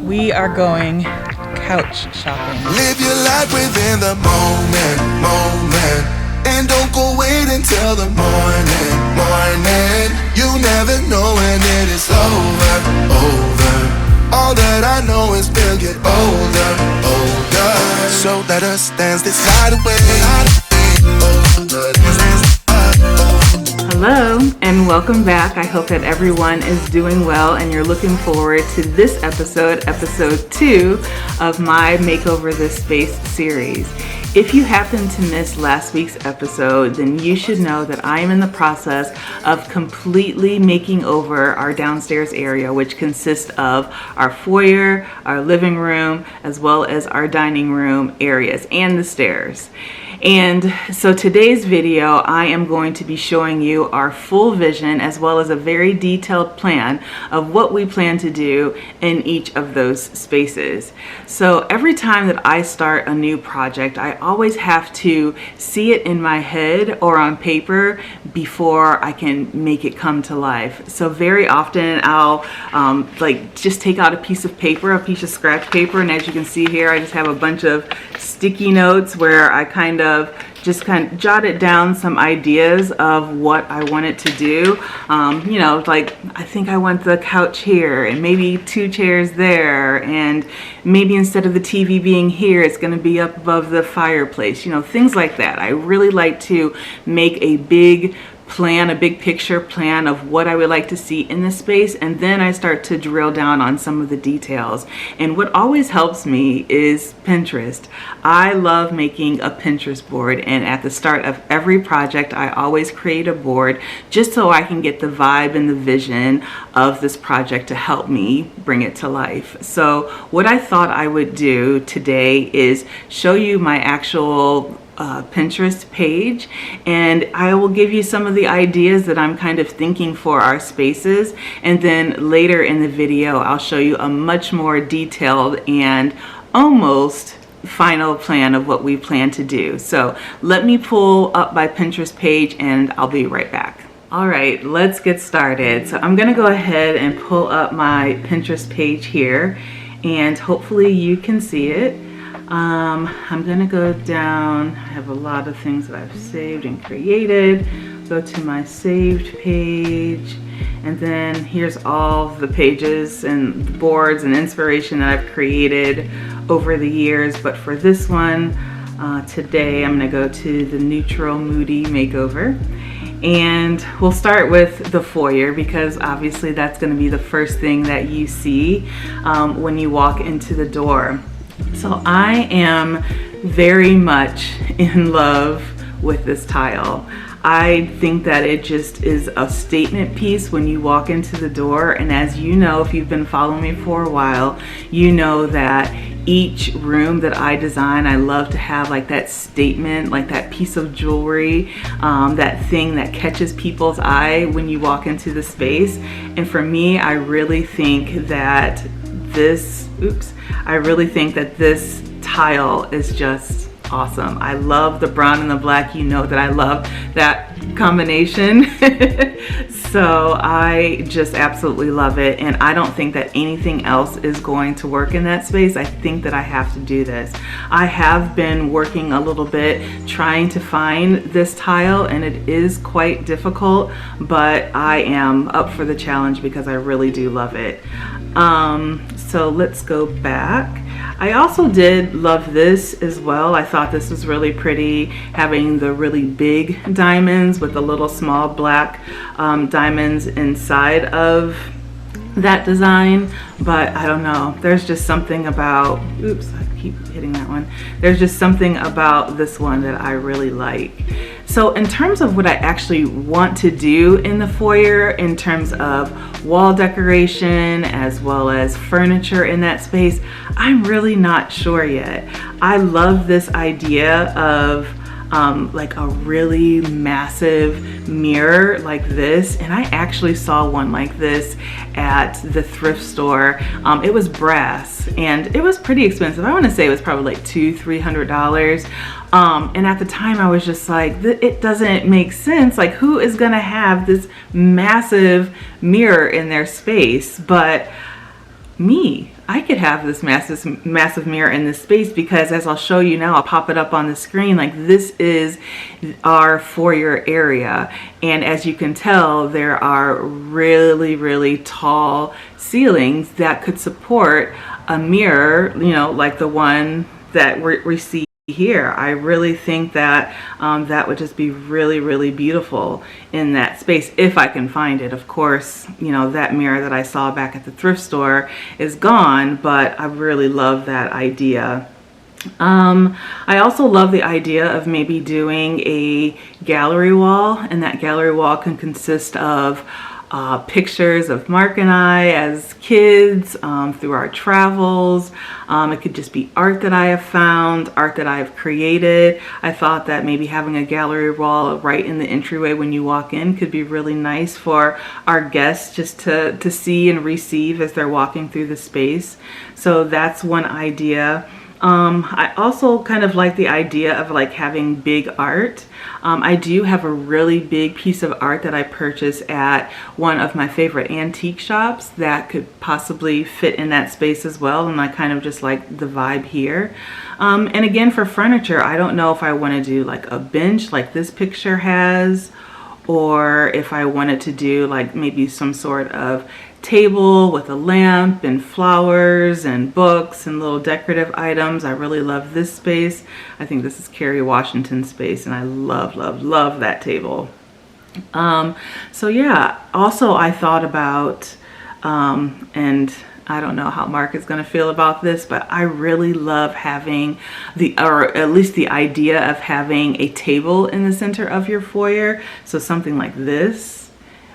We are going couch shopping. Live your life within the moment, and don't go wait until the morning. You never know when it is over. All that I know is we'll get older. So let us dance this night away. Hello and welcome back. I hope that everyone is doing well and you're looking forward to this episode 2 of my Makeover This Space series. If you happen to miss last week's episode, then you should know that I am in the process of completely making over our downstairs area, which consists of our foyer, our living room, as well as our dining room areas and the stairs. And so today's video, I am going to be showing you our full vision as well as a very detailed plan of what we plan to do in each of those spaces. So every time that I start a new project, I always have to see it in my head or on paper before I can make it come to life. So very often I'll just take out a piece of paper, a piece of scratch paper, and as you can see here, I just have a bunch of sticky notes where I kind of jotted down some ideas of what I wanted to do. I think I want the couch here and maybe 2 chairs there, and maybe instead of the TV being here, it's going to be up above the fireplace, things like that. I really like to make a big picture plan of what I would like to see in the space, and then I start to drill down on some of the details. And what always helps me is Pinterest. I love making a Pinterest board, and at the start of every project I always create a board just so I can get the vibe and the vision of this project to help me bring it to life. So what I thought I would do today is show you my actual Pinterest page, and I will give you some of the ideas that I'm kind of thinking for our spaces, and then later in the video I'll show you a much more detailed and almost final plan of what we plan to do. So let me pull up my Pinterest page and I'll be right back. All right, let's get started. So I'm gonna go ahead and pull up my Pinterest page here, and hopefully you can see it. I'm gonna go down. I have a lot of things that I've saved and created. Go to my saved page, and then here's all the pages and boards and inspiration that I've created over the years. But for this one, today I'm gonna go to the neutral moody makeover. And we'll start with the foyer because obviously that's gonna be the first thing that you see when you walk into the door. So I am very much in love with this tile. I think that it just is a statement piece when you walk into the door, and as you know, if you've been following me for a while, you know that each room that I design, I love to have like that statement, like that piece of jewelry, that thing that catches people's eye when you walk into the space. And for me, I really think that this tile is just awesome. I love the brown and the black. You know that I love that combination. So I just absolutely love it, and I don't think that anything else is going to work in that space. I think that I have to do this. I have been working a little bit trying to find this tile, and it is quite difficult, but I am up for the challenge because I really do love it. So let's go back. I also did love this as well. I thought this was really pretty, having the really big diamonds with the little small black diamonds inside of that design. But I don't know, there's just something about, oops, I keep hitting that one. There's just something about this one that I really like. So in terms of what I actually want to do in the foyer, in terms of wall decoration as well as furniture in that space, I'm really not sure yet. I love this idea of like a really massive mirror like this, and I actually saw one like this at the thrift store. It was brass and it was pretty expensive. I want to say it was probably like $200-300. And at the time I was just like, it doesn't make sense. Like, who is gonna have this massive mirror in their space but me? I could have this massive mirror in this space, because as I'll show you now, I'll pop it up on the screen, like this is our foyer area. And as you can tell, there are really tall ceilings that could support a mirror, you know, like the one that we see here. I really think that that would just be really beautiful in that space, if I can find it. Of course, you know, that mirror that I saw back at the thrift store is gone, but I really love that idea. I also love the idea of maybe doing a gallery wall, and that gallery wall can consist of pictures of Mark and I as kids through our travels. It could just be art that I have found, art that I have created. I thought that maybe having a gallery wall right in the entryway when you walk in could be really nice for our guests just to see and receive as they're walking through the space. So that's one idea. I also kind of like the idea of like having big art. I do have a really big piece of art that I purchased at one of my favorite antique shops that could possibly fit in that space as well, and I kind of just like the vibe here. And again, for furniture, I don't know if I want to do like a bench like this picture has, or if I wanted to do like maybe some sort of table with a lamp and flowers and books and little decorative items. I really love this space. I think this is Kerry Washington's space, and I love that table. So yeah, also I thought about, and I don't know how Mark is going to feel about this, but I really love having or at least the idea of having a table in the center of your foyer. So something like this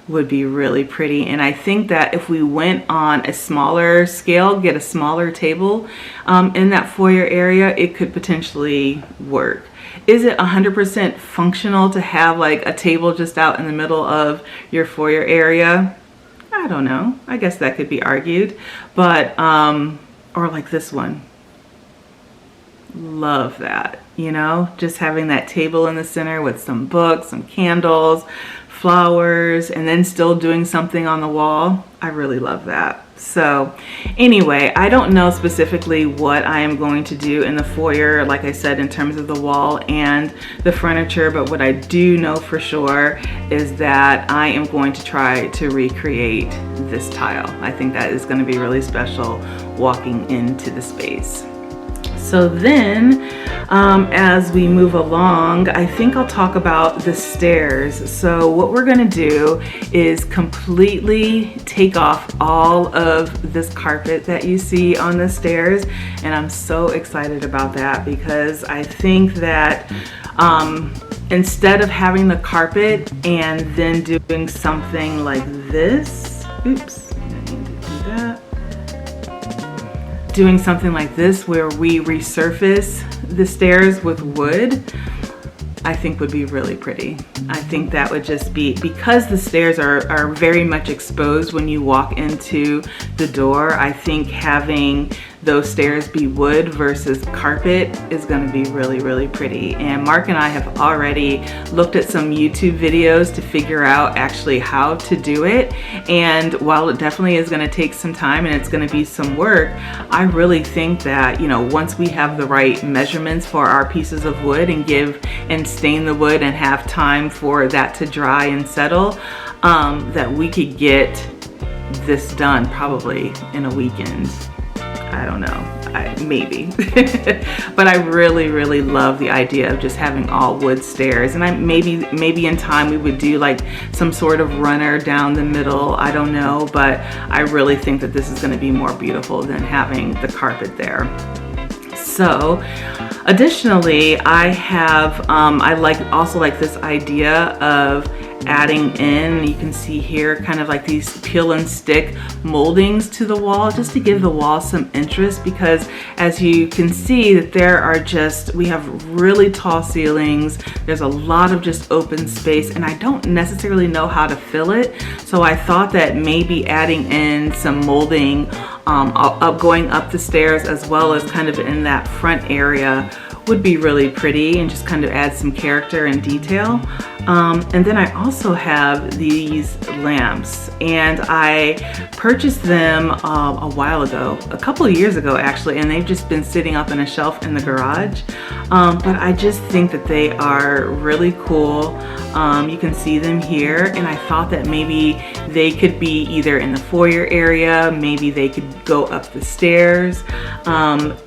would be really pretty. And I think that if we went on a smaller scale, get a smaller table in that foyer area, it could potentially work. Is it 100% functional to have like a table just out in the middle of your foyer area? I don't know. I guess that could be argued. But, or like this one. Love that, you know, just having that table in the center with some books, some candles, flowers, and then still doing something on the wall. I really love that. So anyway, I don't know specifically what I am going to do in the foyer, like I said, in terms of the wall and the furniture, but what I do know for sure is that I am going to try to recreate this tile. I think that is going to be really special walking into the space. So then, as we move along, I think I'll talk about the stairs. So what we're gonna do is completely take off all of this carpet that you see on the stairs. And I'm so excited about that, because I think that instead of having the carpet and then doing something like this, oops, I need to do that. Doing something like this where we resurface the stairs with wood, I think would be really pretty. I think that would just be, because the stairs are very much exposed when you walk into the door, I think having those stairs be wood versus carpet is going to be really pretty. And Mark and I have already looked at some YouTube videos to figure out actually how to do it. And while it definitely is going to take some time and it's going to be some work, I really think that, you know, once we have the right measurements for our pieces of wood and stain the wood and have time for that to dry and settle, that we could get this done probably in a weekend. I don't know, maybe. But I really love the idea of just having all wood stairs. And maybe in time we would do like some sort of runner down the middle, I don't know, but I really think that this is going to be more beautiful than having the carpet there. So additionally, I have also like this idea of adding in, you can see here, kind of like these peel and stick moldings to the wall, just to give the wall some interest, because as you can see that we have really tall ceilings, there's a lot of just open space, and I don't necessarily know how to fill it. So I thought that maybe adding in some molding going up the stairs, as well as kind of in that front area, would be really pretty and just kind of add some character and detail. And then I also have these lamps, and I purchased them a while ago, a couple of years ago actually, and they've just been sitting up on a shelf in the garage. But I just think that they are really cool. You can see them here, and I thought that maybe they could be either in the foyer area, maybe they could go up the stairs,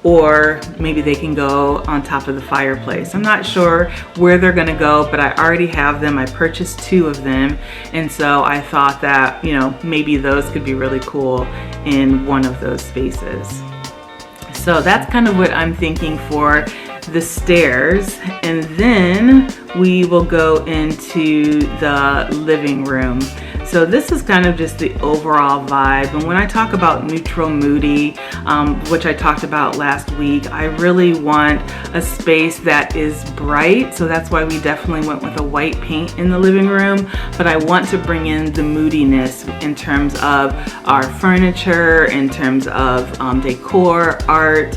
or maybe they can go on top of the fireplace. I'm not sure where they're gonna go, but I already have them. I purchased 2 of them, and so I thought that, you know, maybe those could be really cool in one of those spaces. So that's kind of what I'm thinking for the stairs, and then we will go into the living room. So this is kind of just the overall vibe, and when I talk about neutral moody, which I talked about last week, I really want a space that is bright, so that's why we definitely went with a white paint in the living room, but I want to bring in the moodiness in terms of our furniture, in terms of decor, art,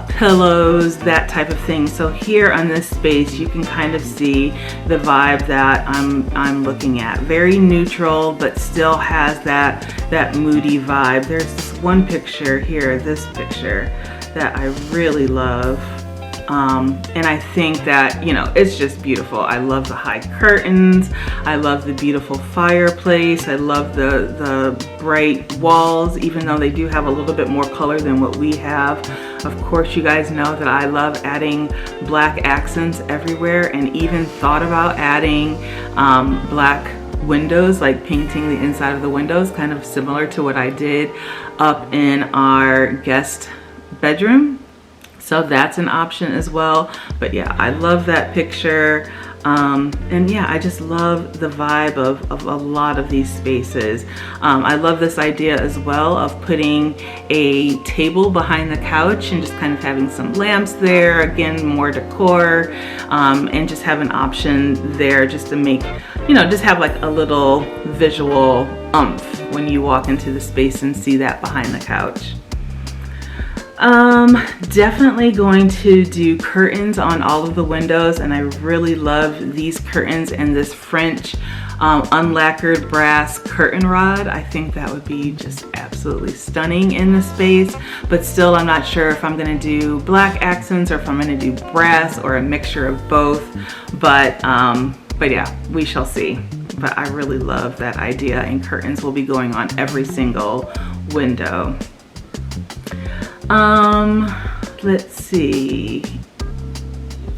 pillows, that type of thing. So here on this space, you can kind of see the vibe that I'm looking at. Very neutral, but still has that moody vibe. There's this one picture here, this picture, that I really love. And I think that, you know, it's just beautiful. I love the high curtains. I love the beautiful fireplace. I love the bright walls, even though they do have a little bit more color than what we have. Of course, you guys know that I love adding black accents everywhere, and even thought about adding black windows, like painting the inside of the windows, kind of similar to what I did up in our guest bedroom. So that's an option as well. But yeah, I love that picture. And yeah, I just love the vibe of a lot of these spaces. I love this idea as well of putting a table behind the couch and just kind of having some lamps there. Again, more decor, and just have an option there just to make, you know, just have like a little visual oomph when you walk into the space and see that behind the couch. Definitely going to do curtains on all of the windows, and I really love these curtains and this French unlacquered brass curtain rod. I think that would be just absolutely stunning in the space, but still I'm not sure if I'm gonna do black accents or if I'm gonna do brass or a mixture of both, but yeah, we shall see. But I really love that idea, and curtains will be going on every single window. Let's see.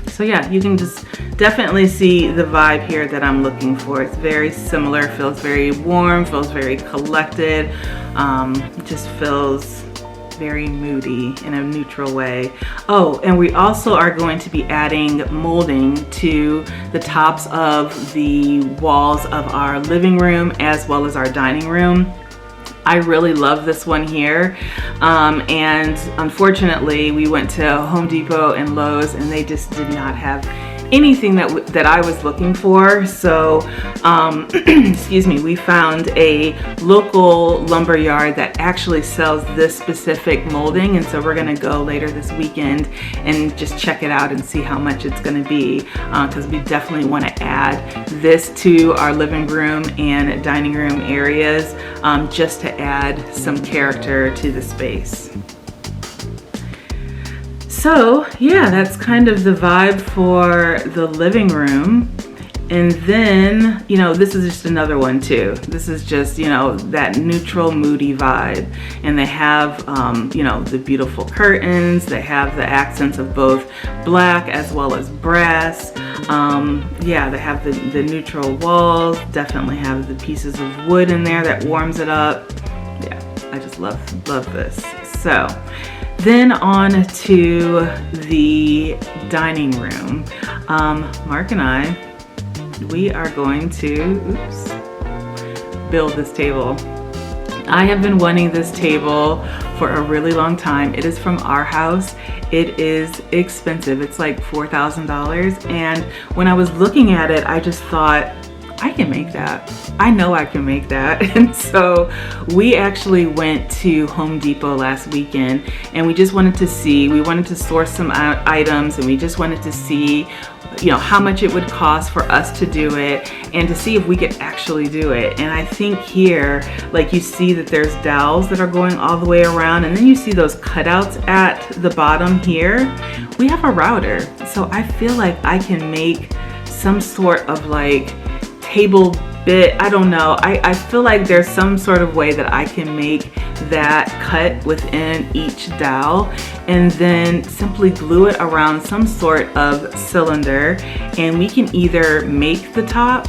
So yeah, you can just definitely see the vibe here that I'm looking for. It's very similar, feels very warm, feels very collected, just feels very moody in a neutral way. Oh, and we also are going to be adding molding to the tops of the walls of our living room as well as our dining room. I really love this one here, and unfortunately we went to Home Depot and Lowe's and they just did not have anything that I was looking for. So excuse me, we found a local lumber yard that actually sells this specific molding, and so we're gonna go later this weekend and just check it out and see how much it's gonna be, because we definitely want to add this to our living room and dining room areas, just to add some character to the space. So yeah, that's kind of the vibe for the living room. And then, you know, this is just another one too. This is just, you know, that neutral, moody vibe. And they have, you know, the beautiful curtains. They have the accents of both black as well as brass. Yeah, they have the neutral walls. Definitely have the pieces of wood in there that warms it up. Yeah, I just love this. So then on to the dining room. Mark and we are going to, build this table. I have been wanting this table for a really long time. It is from our house. It is expensive. It's like $4,000. And when I was looking at it, I just thought, I can make that. I know I can make that. And so we actually went to Home Depot last weekend, and we just wanted to see, we wanted to source some items, and we just wanted to see, you know, how much it would cost for us to do it and to see if we could actually do it. And I think here, like, you see that there's dowels that are going all the way around, and then you see those cutouts at the bottom here. We have a router, so I feel like I can make some sort of like table bit. I don't know. I feel like there's some sort of way that I can make that cut within each dowel and then simply glue it around some sort of cylinder, and we can either make the top,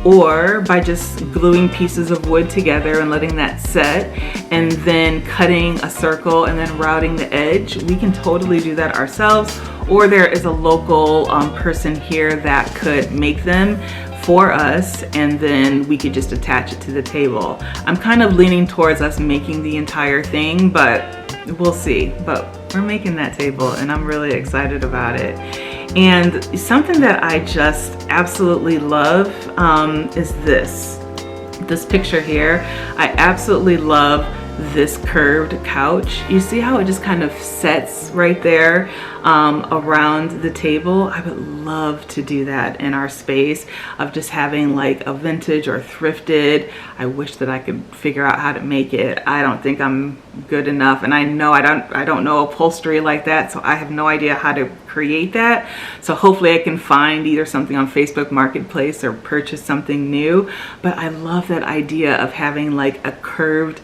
or by just gluing pieces of wood together and letting that set and then cutting a circle and then routing the edge. We can totally do that ourselves, or there is a local person here that could make them for us, and then we could just attach it to the table. I'm kind of leaning towards us making the entire thing, but we'll see. But we're making that table, and I'm really excited about it. And something that I just absolutely love is this picture here. I absolutely love this curved couch. You see how it just kind of sets right there around the table? I would love to do that in our space of just having like a vintage or thrifted. I wish that I could figure out how to make it. I don't think I'm good enough, and I know I don't know upholstery like that, so I have no idea how to create that. So hopefully I can find either something on Facebook Marketplace or purchase something new. But I love that idea of having like a curved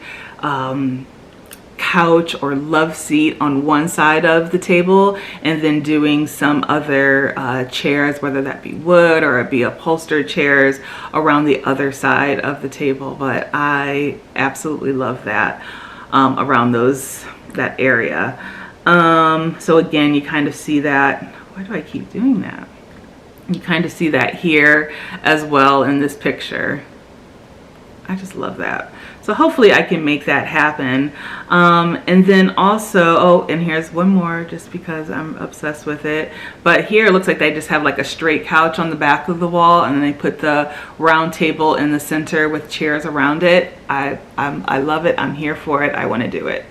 couch or love seat on one side of the table, and then doing some other chairs, whether that be wood or it be upholstered chairs, around the other side of the table. But I absolutely love that around that area. So again, you kind of see that. Why do I keep doing that? You kind of see that here as well in this picture. I just love that. So hopefully I can make that happen. And then also, oh, and here's one more just because I'm obsessed with it. But here it looks like they just have like a straight couch on the back of the wall, and then they put the round table in the center with chairs around it. I love it. I'm here for it. I want to do it.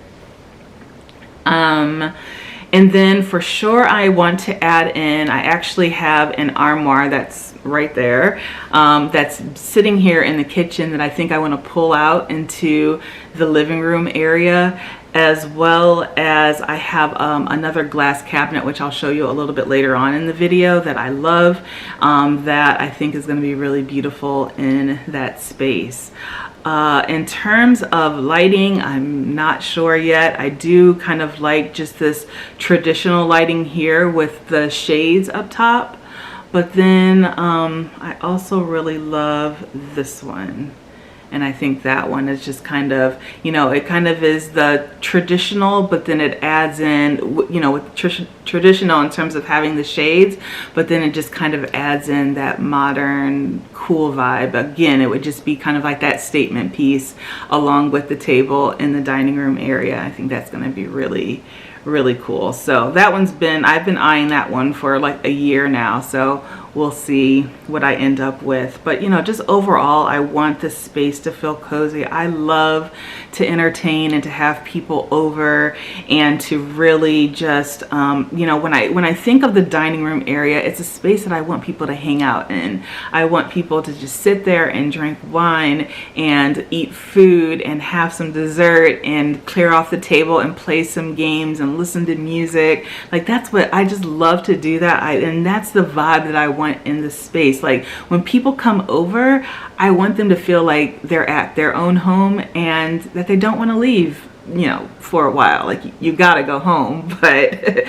And then for sure I want to add in, I actually have an armoire that's right there, that's sitting here in the kitchen that I think I want to pull out into the living room area, as well as I have another glass cabinet, which I'll show you a little bit later on in the video, that I love, that I think is going to be really beautiful in that space. In terms of lighting, I'm not sure yet. I do kind of like just this traditional lighting here with the shades up top, but then I also really love this one. And I think that one is just kind of, you know, it kind of is the traditional, but then it adds in, you know, with traditional in terms of having the shades, but then it just kind of adds in that modern, cool vibe. Again, it would just be kind of like that statement piece along with the table in the dining room area. I think that's going to be really, really cool. So that one's been, I've been eyeing that one for like a year now. So we'll see what I end up with. But you know, just overall, I want this space to feel cozy. I love to entertain and to have people over and to really just, you know, when I think of the dining room area, it's a space that I want people to hang out in. I want people to just sit there and drink wine and eat food and have some dessert and clear off the table and play some games and listen to music. Like, that's what I just love to do that. And that's the vibe that I want in the space. Like, when people come over, I want them to feel like they're at their own home and that they don't want to leave, you know, for a while. Like, you gotta go home, but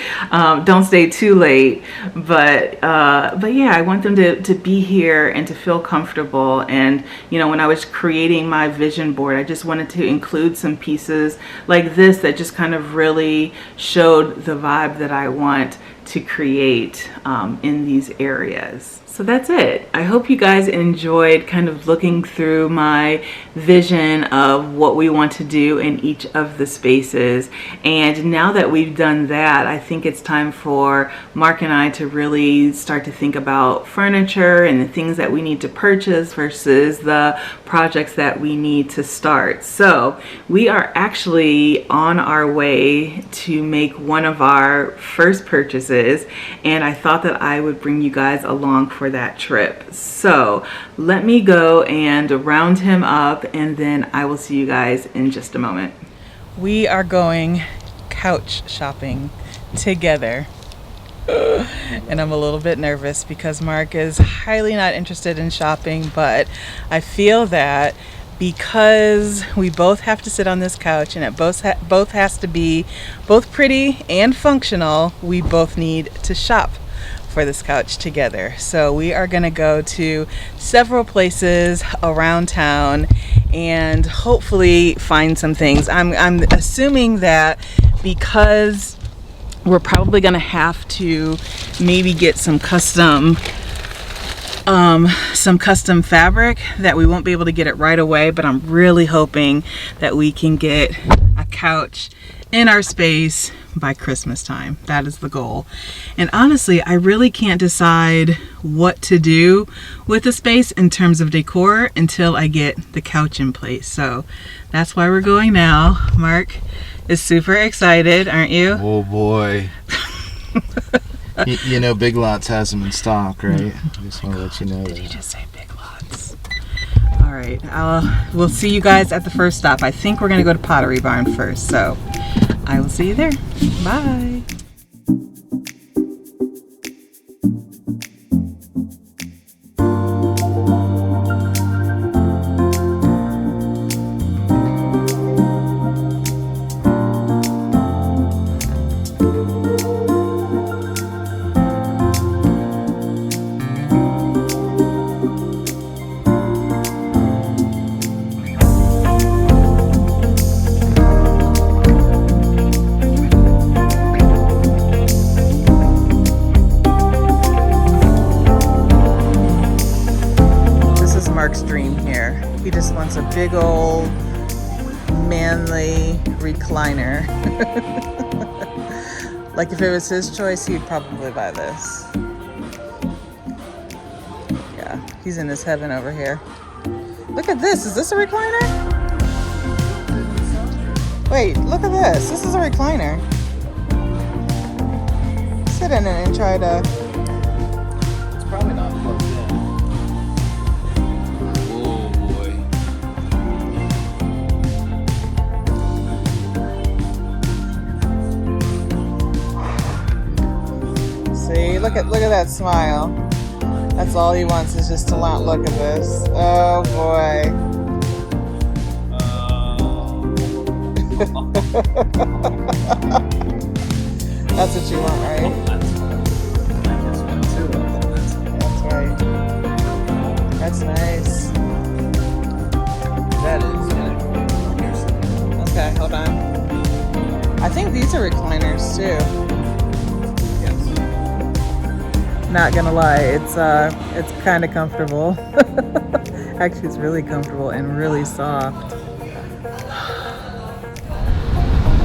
don't stay too late. But yeah, I want them to be here and to feel comfortable. And you know, when I was creating my vision board, I just wanted to include some pieces like this that just kind of really showed the vibe that I want to create in these areas. So that's it. I hope you guys enjoyed kind of looking through my vision of what we want to do in each of the spaces. And now that we've done that, I think it's time for Mark and I to really start to think about furniture and the things that we need to purchase versus the projects that we need to start. So we are actually on our way to make one of our first purchases, and I thought that I would bring you guys along for that trip. So let me go and round him up, and then I will see you guys in just a moment. We are going couch shopping together. And I'm a little bit nervous because Mark is highly not interested in shopping, but I feel that because we both have to sit on this couch and it both has to be both pretty and functional, we both need to shop for this couch together. So we are going to go to several places around town and hopefully find some things. I'm assuming that because we're probably going to have to maybe get some custom fabric, that we won't be able to get it right away, but I'm really hoping that we can get a couch in our space by Christmas time. That is the goal. And honestly, I really can't decide what to do with the space in terms of decor until I get the couch in place. So that's why we're going now. Mark is super excited, aren't you? Oh boy. you know Big Lots has them in stock, right? I just want to let you know that. Did you just say Big Lots? All right, we'll see you guys at the first stop. I think we're gonna go to Pottery Barn first, so I will see you there. Bye. Mark's dream here. He just wants a big old manly recliner. Like if it was his choice, he'd probably buy this. Yeah, he's in his heaven over here. Look at this. Is this a recliner? Wait, look at this. This is a recliner. Sit in it and try to... It's probably not plugged in. See, look at that smile. That's all he wants, is just to not look at this. Oh boy. That's what you want, right? That's right. That's nice. That is. Okay, hold on. I think these are recliners too. Not gonna lie, it's kind of comfortable. Actually, it's really comfortable and really soft.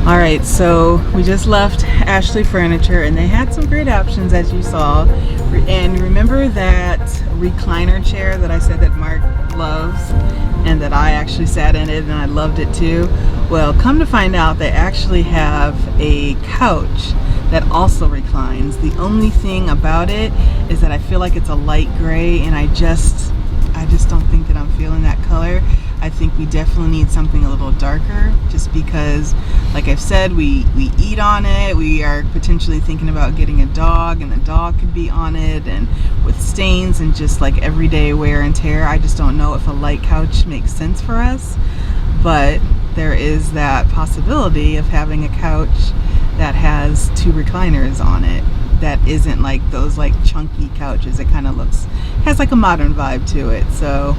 All right, so we just left Ashley Furniture and they had some great options, as you saw. And remember that recliner chair that I said that Mark loves and that I actually sat in it and I loved it too? Well, come to find out, they actually have a couch that also reclines. The only thing about it is that I feel like it's a light gray, and I just don't think that I'm feeling that color. I think we definitely need something a little darker, just because, like I've said, we eat on it. We are potentially thinking about getting a dog, and the dog could be on it, and with stains and just like everyday wear and tear. I just don't know if a light couch makes sense for us, but there is that possibility of having a couch that has two recliners on it that isn't like those like chunky couches. It kind of has like a modern vibe to it. So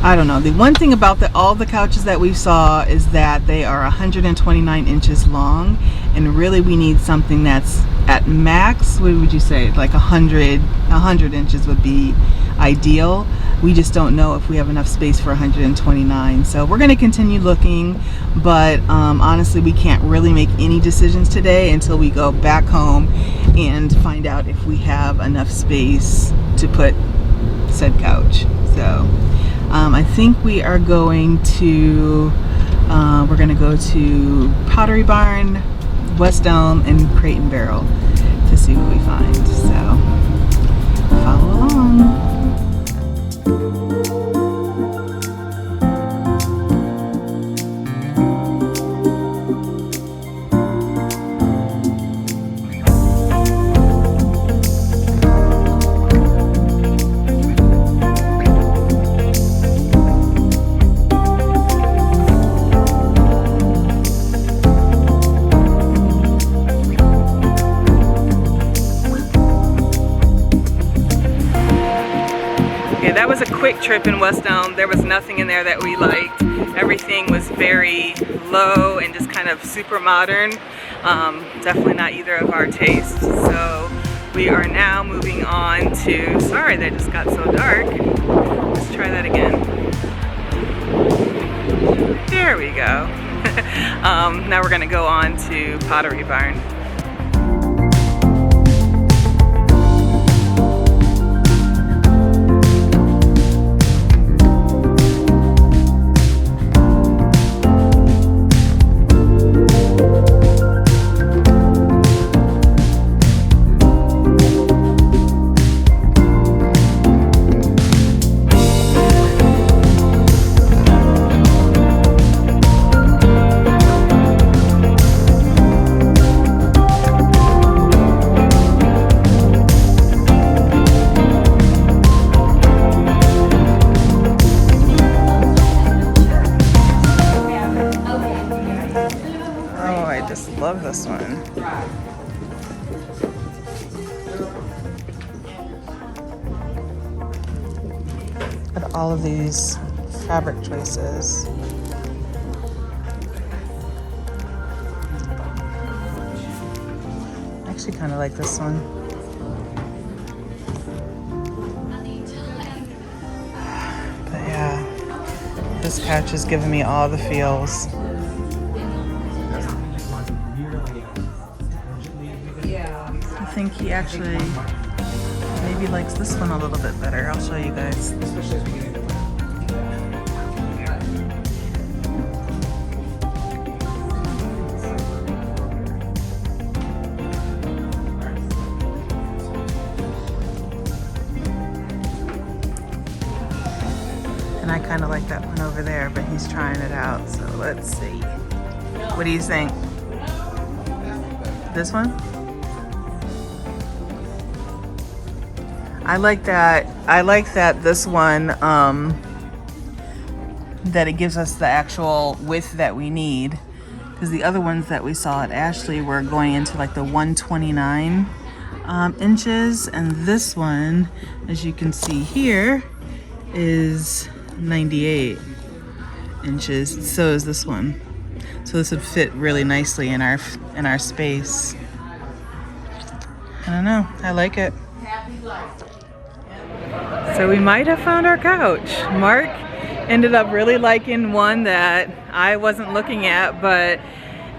I don't know. The one thing about all the couches that we saw is that they are 129 inches long, and really we need something that's at max, what would you say, like 100 inches would be ideal. We just don't know if we have enough space for 129, so we're going to continue looking, but honestly we can't really make any decisions today until we go back home and find out if we have enough space to put said couch. So I think we are going to go to Pottery Barn, West Elm, and Crate and Barrel to see what we find. So follow along. That was a quick trip in West Elm. There was nothing in there that we liked. Everything was very low and just kind of super modern. Definitely not either of our tastes. So we are now moving on to, sorry that just got so dark. Let's try that again. There we go. Now we're gonna go on to Pottery Barn. Love this one. At all of these fabric choices. I actually kind of like this one. But yeah, this couch is giving me all the feels. I think he actually maybe likes this one a little bit better. I'll show you guys. And I kind of like that one over there, but he's trying it out. So let's see. What do you think? This one? I like that this one, that it gives us the actual width that we need, because the other ones that we saw at Ashley were going into like the 129 inches, and this one, as you can see here, is 98 inches. So is this one. So this would fit really nicely in our space. I don't know, I like it. So we might have found our couch. Mark ended up really liking one that I wasn't looking at, but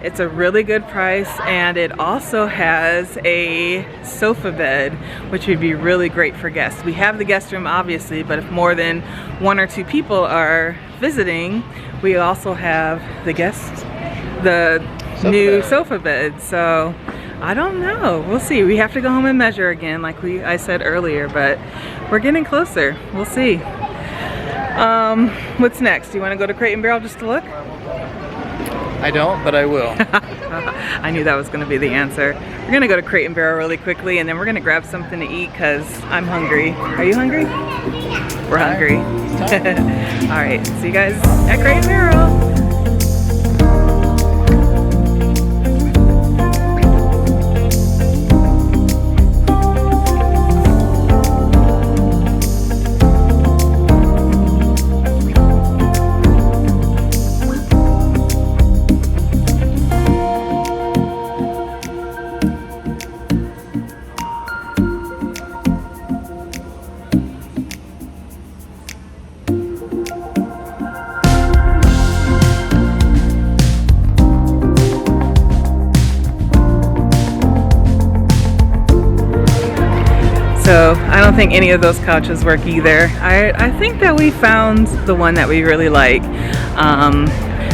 it's a really good price, and it also has a sofa bed, which would be really great for guests. We have the guest room obviously, but if more than 1 or 2 people are visiting, we also have the new sofa bed. So I don't know, we'll see. We have to go home and measure again like I said earlier, but we're getting closer. We'll see. What's next? Do you want to go to Crate and Barrel just to look? I don't, but I will. I knew that was going to be the answer. We're going to go to Crate and Barrel really quickly, and then we're going to grab something to eat because I'm hungry. Are you hungry? We're hungry. All right, see you guys at Crate and Barrel. So I don't think any of those couches work either. I think that we found the one that we really like.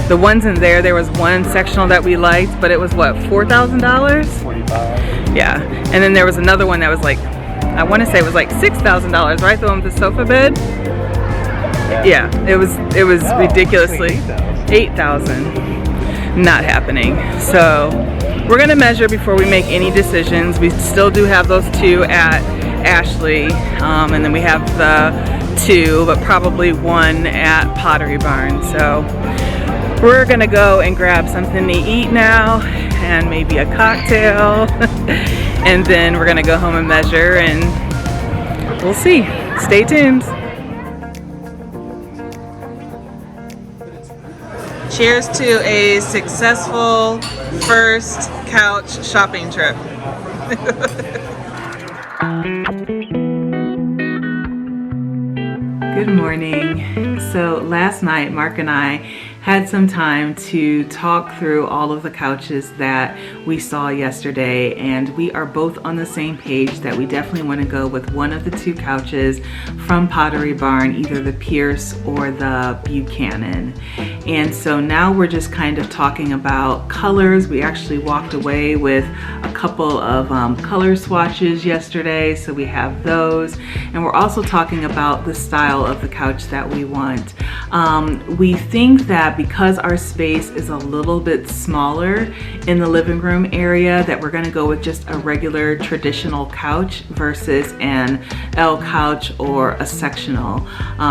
The ones in there was one sectional that we liked, but it was what, $4,000? 45. Yeah, and then there was another one that was like, I want to say it was like $6,000, right? The one with the sofa bed. Yeah, it was ridiculously $8,000. Not happening. So we're gonna measure before we make any decisions. We still do have those two at Ashley, and then we have the two, but probably one at Pottery Barn. So we're gonna go and grab something to eat now and maybe a cocktail and then we're gonna go home and measure and we'll see. Stay tuned. Cheers to a successful first couch shopping trip. Good morning. So last night, Mark and I had some time to talk through all of the couches that we saw yesterday, and we are both on the same page that we definitely want to go with one of the two couches from Pottery Barn, either the Pierce or the Buchanan. And so now we're just kind of talking about colors. We actually walked away with a couple of color swatches yesterday, so we have those. And we're also talking about the style of the couch that we want. We think that because our space is a little bit smaller in the living room area, that we're gonna go with just a regular traditional couch versus an L couch or a sectional.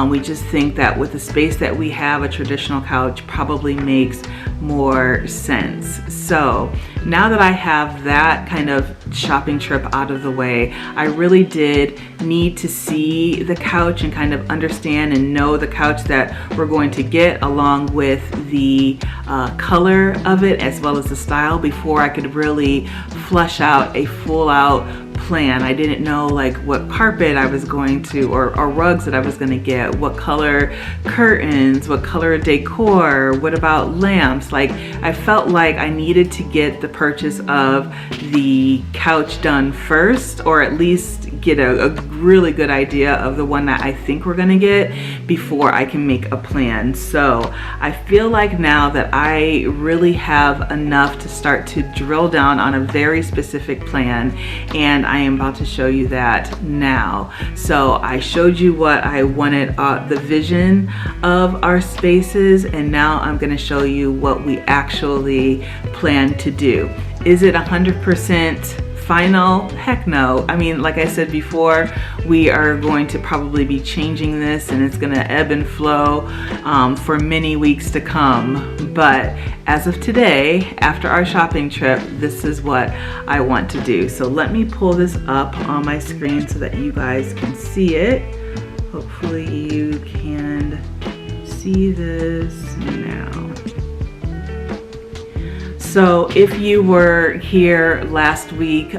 We just think that with the space that we have, a traditional couch probably makes more sense. So now that I have that kind of shopping trip out of the way, I really did need to see the couch and kind of understand and know the couch that we're going to get, along with the color of it as well as the style, before I could really flush out a full out plan. I didn't know like what carpet I was going to, or rugs that I was going to get, what color curtains, what color decor, what about lamps. Like, I felt like I needed to get the purchase of the couch done first, or at least get a really good idea of the one that I think we're gonna get before I can make a plan. So I feel like now that I really have enough to start to drill down on a very specific plan, and I am about to show you that now. So I showed you what I wanted, the vision of our spaces, and now I'm gonna show you what we actually plan to do. Is it 100% final? Heck no. I mean, like I said before, we are going to probably be changing this, and it's gonna ebb and flow for many weeks to come. But as of today, after our shopping trip, this is what I want to do. So let me pull this up on my screen so that you guys can see it. Hopefully you can see this now. So if you were here last week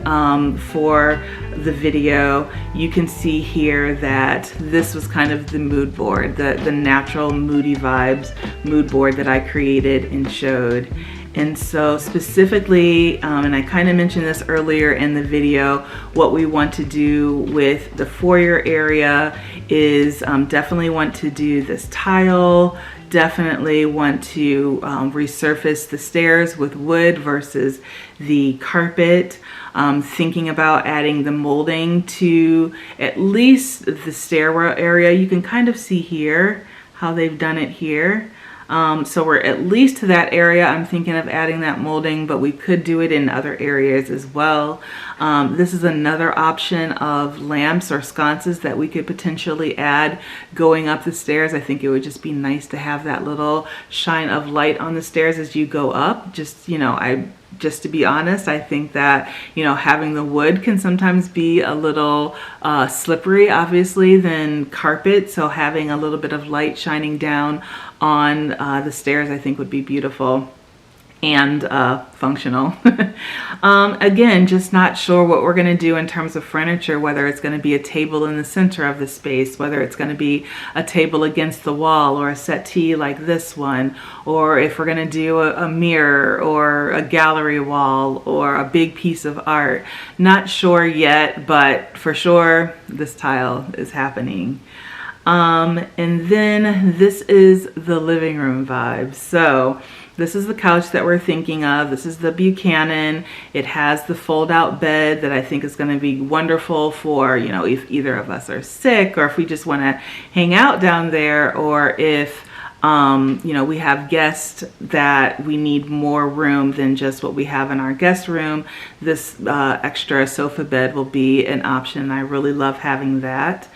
for the video, you can see here that this was kind of the mood board, the natural moody vibes mood board that I created and showed. And so specifically, and I kind of mentioned this earlier in the video, what we want to do with the foyer area is definitely want to do this tile, definitely want to resurface the stairs with wood versus the carpet. Thinking about adding the molding to at least the stairwell area. You can kind of see here how they've done it here. So we're at least to that area. I'm thinking of adding that molding, but we could do it in other areas as well. This is another option of lamps or sconces that we could potentially add going up the stairs. I think it would just be nice to have that little shine of light on the stairs as you go up. Just, you know, just to be honest, I think that, you know, having the wood can sometimes be a little slippery, obviously, than carpet. So having a little bit of light shining down on the stairs, I think, would be beautiful. and functional. Again, just not sure what we're going to do in terms of furniture, whether it's going to be a table in the center of the space, whether it's going to be a table against the wall or a settee like this one, or if we're going to do a mirror or a gallery wall or a big piece of art. Not sure yet, but for sure this tile is happening. And then this is the living room vibe. So this is the couch that we're thinking of. This is the Buchanan. It has the fold out bed that I think is going to be wonderful for, you know, if either of us are sick or if we just want to hang out down there, or if, you know, we have guests that we need more room than just what we have in our guest room. This extra sofa bed will be an option. I really love having that.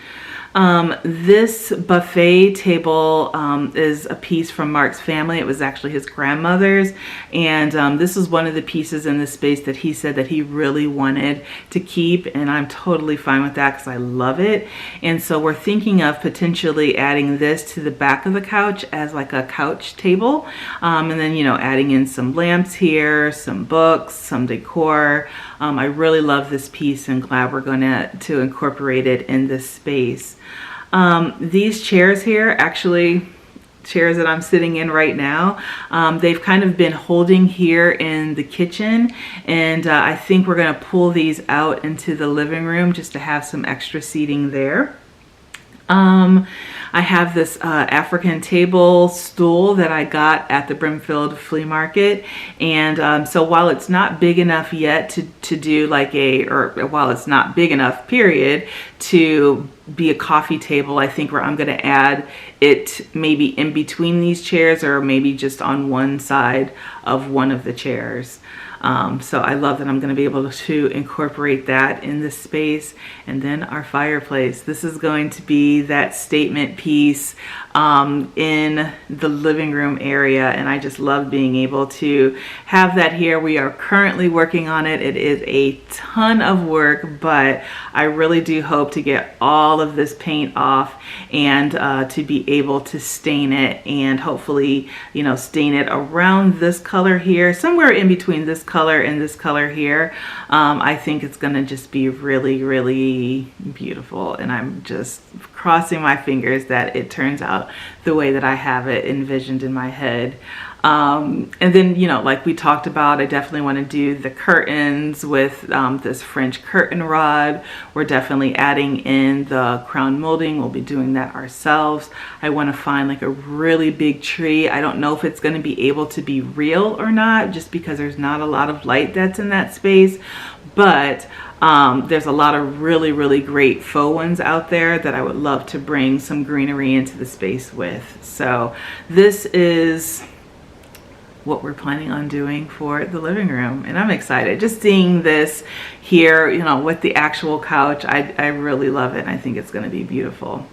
This buffet table is a piece from Mark's family. It was actually his grandmother's, and this is one of the pieces in the space that he said that he really wanted to keep, and I'm totally fine with that because I love it. And so we're thinking of potentially adding this to the back of the couch as like a couch table, and then, you know, adding in some lamps here, some books, some decor. I really love this piece and glad we're going to incorporate it in this space. These chairs here, actually chairs that I'm sitting in right now, they've kind of been holding here in the kitchen, and I think we're going to pull these out into the living room just to have some extra seating there. I have this African table stool that I got at the Brimfield flea market, and so while it's not big enough yet to do like while it's not big enough period to be a coffee table, I think I'm going to add it maybe in between these chairs or maybe just on one side of one of the chairs. So I love that I'm going to be able to incorporate that in this space. And then our fireplace. This is going to be that statement piece in the living room area, and I just love being able to have that here. We are currently working on it. It is a ton of work, but I really do hope to get all of this paint off and to be able to stain it, and hopefully, you know, stain it around this color here, somewhere in between this color and this color here. I think it's gonna just be really, really beautiful, and I'm just crossing my fingers that it turns out the way that I have it envisioned in my head. And then, you know, like we talked about, I definitely want to do the curtains with this French curtain rod. We're definitely adding in the crown molding. We'll be doing that ourselves. I want to find like a really big tree. I don't know if it's going to be able to be real or not, just because there's not a lot of light that's in that space, but there's a lot of really, really great faux ones out there that I would love to bring some greenery into the space with. So this is what we're planning on doing for the living room, and I'm excited just seeing this here, you know, with the actual couch. I really love it. I think it's going to be beautiful.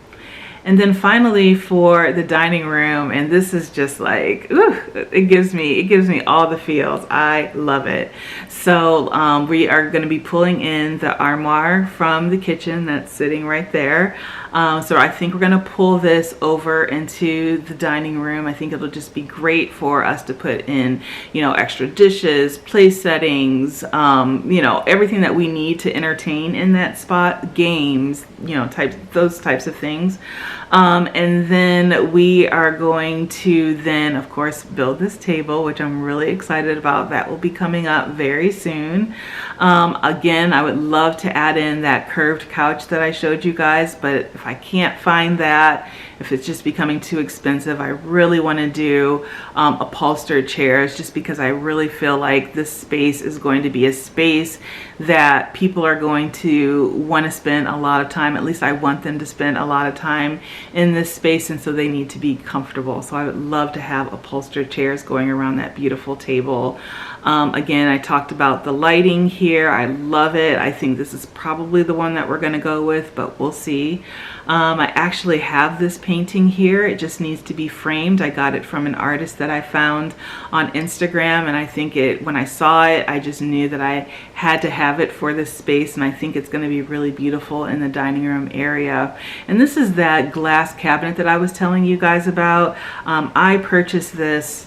And then finally for the dining room, and this is just like, ooh, it gives me all the feels. I love it. So we are going to be pulling in the armoire from the kitchen that's sitting right there. So I think we're going to pull this over into the dining room. I think it'll just be great for us to put in, you know, extra dishes, place settings, you know, everything that we need to entertain in that spot, games, you know, those types of things. And then we are going to then, of course, build this table, which I'm really excited about. That will be coming up very soon. Again, I would love to add in that curved couch that I showed you guys, but if I can't find that, if it's just becoming too expensive, I really want to do upholstered chairs, just because I really feel like this space is going to be a space that people are going to want to spend a lot of time, at least I want them to spend a lot of time in this space, and so they need to be comfortable. So I would love to have upholstered chairs going around that beautiful table. Again, I talked about the lighting here. I love it. I think this is probably the one that we're going to go with, but we'll see. I actually have this painting here. It just needs to be framed. I got it from an artist that I found on Instagram, and I think when I saw it, I just knew that I had to have it for this space, and I think it's going to be really beautiful in the dining room area. And this is that glass cabinet that I was telling you guys about. I purchased this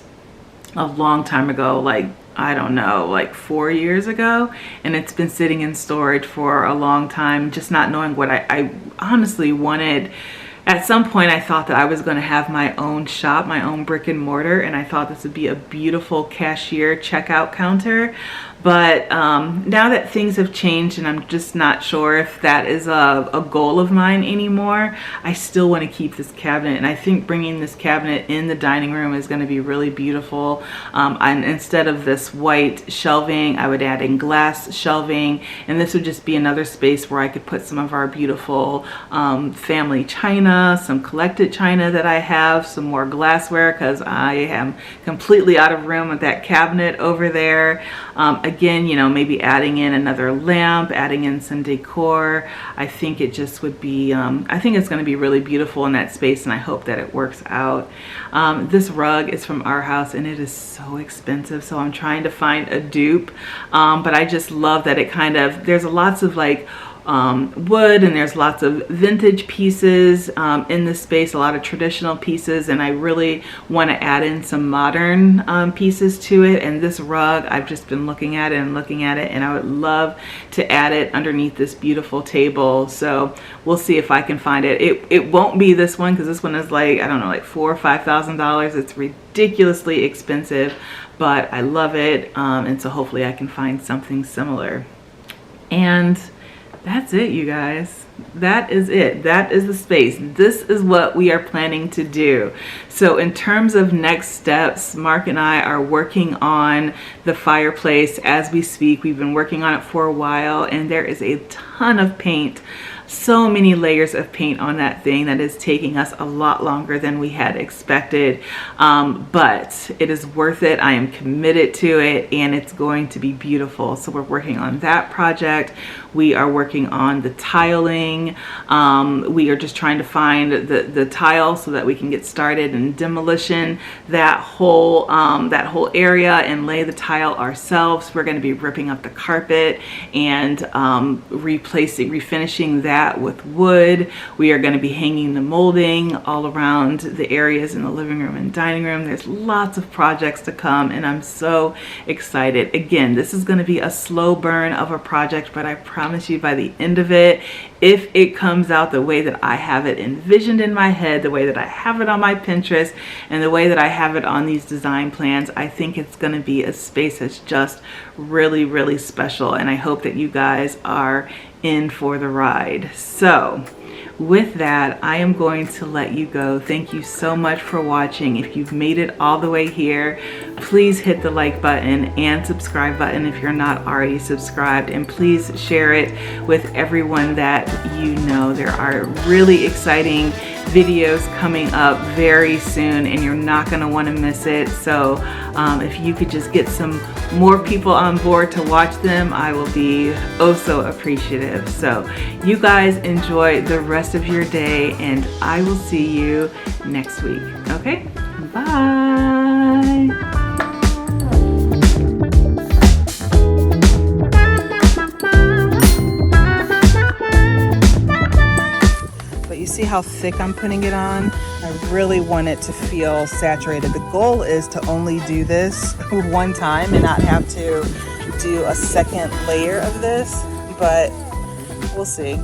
a long time ago, like I don't know, like 4 years ago, and it's been sitting in storage for a long time, just not knowing what I honestly wanted. At some point I thought that I was going to have my own shop, my own brick and mortar, and I thought this would be a beautiful cashier checkout counter. But now that things have changed and I'm just not sure if that is a goal of mine anymore, I still want to keep this cabinet. And I think bringing this cabinet in the dining room is going to be really beautiful. And instead of this white shelving, I would add in glass shelving. And this would just be another space where I could put some of our beautiful family china, some collected china that I have, some more glassware, because I am completely out of room with that cabinet over there. Again, you know, maybe adding in another lamp, adding in some decor. I think it just would be, I think it's going to be really beautiful in that space, and I hope that it works out. This rug is from our house and it is so expensive, so I'm trying to find a dupe. But I just love that it kind of, there's lots of like wood, and there's lots of vintage pieces in this space, a lot of traditional pieces, and I really want to add in some modern pieces to it. And this rug, I've just been looking at it and looking at it, and I would love to add it underneath this beautiful table. So we'll see if I can find it. It won't be this one, because this one is like, I don't know, like $4,000 or $5,000. It's ridiculously expensive, but I love it, and so hopefully I can find something similar. And that's it, you guys. That is it. That is the space. This is what we are planning to do. So in terms of next steps, Mark and I are working on the fireplace as we speak. We've been working on it for a while, and there is a ton of paint, so many layers of paint on that thing that is taking us a lot longer than we had expected, but it is worth it. I am committed to it, and it's going to be beautiful. So we're working on that project. We are working on the tiling. We are just trying to find the tile so that we can get started in demolition that whole area and lay the tile ourselves. We're going to be ripping up the carpet and refinishing that with wood. We are going to be hanging the molding all around the areas in the living room and dining room. There's lots of projects to come, and I'm so excited. Again, this is going to be a slow burn of a project, but I promise you by the end of it, if it comes out the way that I have it envisioned in my head, the way that I have it on my Pinterest, and the way that I have it on these design plans, I think it's going to be a space that's just really, really special. And I hope that you guys are in for the ride. So with that, I am going to let you go. Thank you so much for watching. If you've made it all the way here, please hit the like button and subscribe button if you're not already subscribed, and please share it with everyone that you know. There are really exciting videos coming up very soon, and you're not going to want to miss it. So if you could just get some more people on board to watch them, I will be oh so appreciative. So you guys enjoy the rest of your day, and I will see you next week. Okay, bye. You see how thick I'm putting it on? I really want it to feel saturated. The goal is to only do this one time and not have to do a second layer of this, but we'll see.